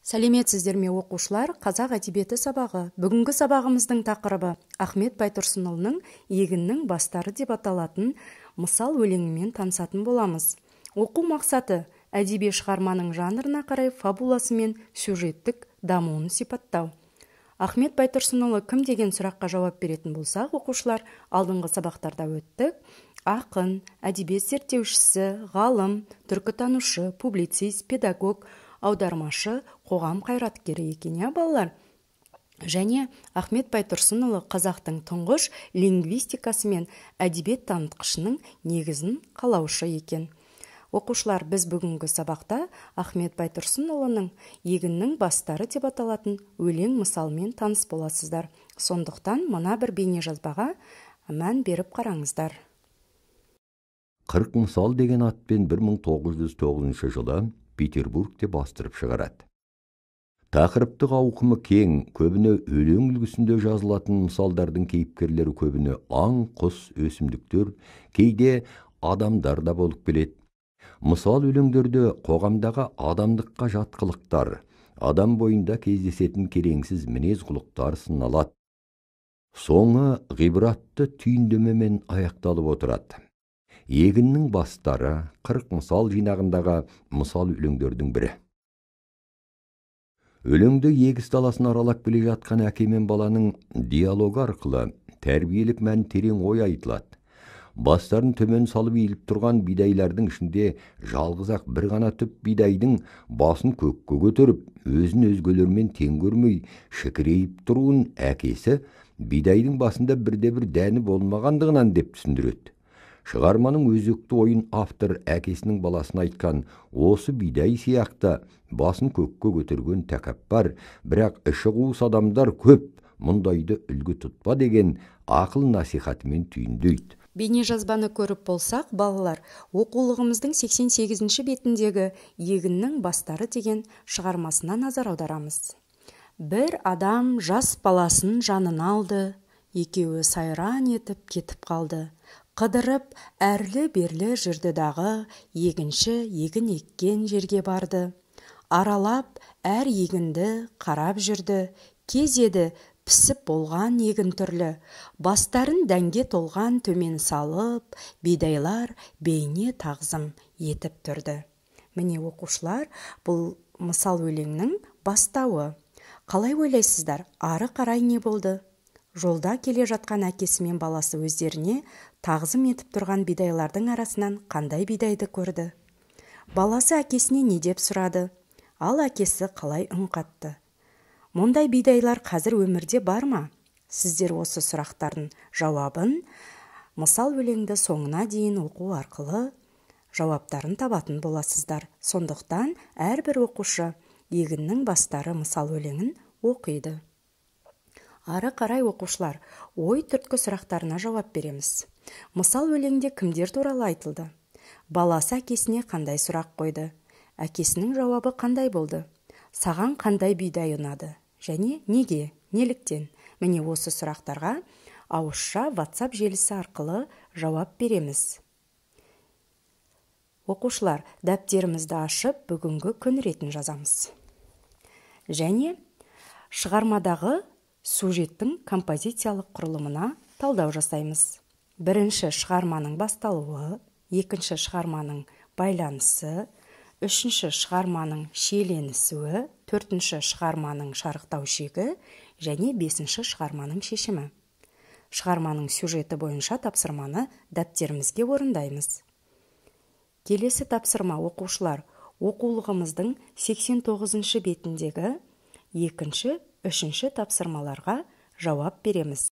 Сәлеметсіздер ме оқушылар, қазақ әдебиеті сабағы. Бүгінгі сабағымыздың тақырыбы Ахмет Байтұрсынұлының егіннің бастары деп аталатын мысал өлеңімен танысатын боламыз. Оқу мақсаты әдеби шығарманың жанрына қарай фабуласы мен сюжеттік дамуын сипаттау. Ахмет Байтұрсынұлы кім деген сұраққа жауап беретін болсақ, оқушылар алдыңғы сабақтарда өттік. Ақын, әдебиет зерттеушісі, ғалым, түркітанушы, публицист, педагог, аудармашы, қоғам қайраткері екен, балалар. Және Ахмет Байтұрсынұлы қазақтың тұңғыш лингвистикасы мен әдебиет танытқышының негізін қалаушы екен. Оқушылар, біз бүгінгі сабақта Ахмет Байтұрсынұлының егіннің бастары деп аталатын өлең мысалмен таныс боласыздар. Сондықтан мына бір бейне жазбаға мән беріп қараңыздар. 40 мысал деген атпен 1909 жылы Петербургте бастырып шығарады. Тақырыптық ауқымы кең, көбіне өлең үлгісінде жазылатын мысалдардың кейіпкерлері көбіне аң, құс, өсімдіктер, кейде адамдар да болып келеді. Мысал өлеңдерде қоғамдағы адамдыққа жат қылықтар, адам бойында кездесетін кереңсіз мінез құлықтар сыналады. Соңы ғибратты түйіндемемен аяқталып отырады. Егіннің бастары 40 мысал жинағындағы мысал өлеңдердің бірі. Өлеңді егіс даласын аралап келе жатқан әке мен баланың диалогы арқылы тәрбиелік мән терең ой айтылады. Бастарын төмен салып иіліп тұрған бидайлардың ішінде жалғыз-ақ бір ғана түп бидайдың басын көкке көтеріп, өзін өзгелермен тең көрмей шікірейіп тұруын әкесі бидайдың басында бірде-бір дәні болмағандығынан деп түсіндіреді. Шығарманың өзекті ойын автор әкесінің баласына айтқан осы бидай сияқты басын көкке көтерген тәкаппар, бірақ іші қуыс адамдар көп, мұндайды үлгі тұтпа деген ақыл насихатымен түйіндейді. Бейне жазбаны көріп болсақ, балалар, оқулығымыздың 88-ші бетіндегі егіннің бастары деген шығармасына назар аударамыз. Бір адам жас баласын жанына алды, екеуі сайран етіп кетіп қалды. Қыдырып әрлі-берлі жүрді дағы, егінші егін еккен жерге барды. Аралап әр егінді қарап жүрді, кез еді пісіп болған егін түрлі. Бастарын дәнге толған төмен салып, бидайлар бейне тағзым етіп тұрды. Міне оқушылар, бұл мысал өлеңнің бастауы. Қалай ойлайсыздар, ары қарай не болды? Жолда келе жатқан әкесі мен баласы өздеріне тағзым етіп тұрған бидайлардың арасынан қандай бидайды көрді? Баласы әкесіне не деп сұрады? Ал әкесі қалай үн қатты? Мұндай бидайлар қазір өмірде бар ма? Сіздер осы сұрақтардың жауабын мысал өлеңді соңына дейін оқу арқылы жауаптарын табатын боласыздар. Сондықтан әрбір оқушы егіннің бастары мысал өлеңін оқиды. Ары қарай оқушылар ой түрткі сұрақтарына жауап береміз. Мысал өлеңде кімдер туралы айтылды? Баласы әкесіне қандай сұрақ қойды? Әкесінің жауабы қандай болды? Саған қандай бидай ұнады? Және неге? Неліктен? Міне осы сұрақтарға ауызша WhatsApp желісі арқылы жауап береміз. Оқушылар, дәптерімізді ашып, бүгінгі күн ретін жазамыз. Және шығармадағы сюжеттің композициялық құрылымына талдау жасаймыз. Бірінші шығарманың басталуы, екінші шығарманың байланысы, үшінші шығарманың шиеленісуі, төртінші шығарманың шарықтау шегі және бесінші шығарманың шешімі. Шығарманың сюжеті бойынша тапсырманы дәптерімізге орындаймыз. Келесі тапсырма оқушылар, оқулығымыздың 89-ші бетіндегі екінші, үшінші тапсырмаларға жауап береміз.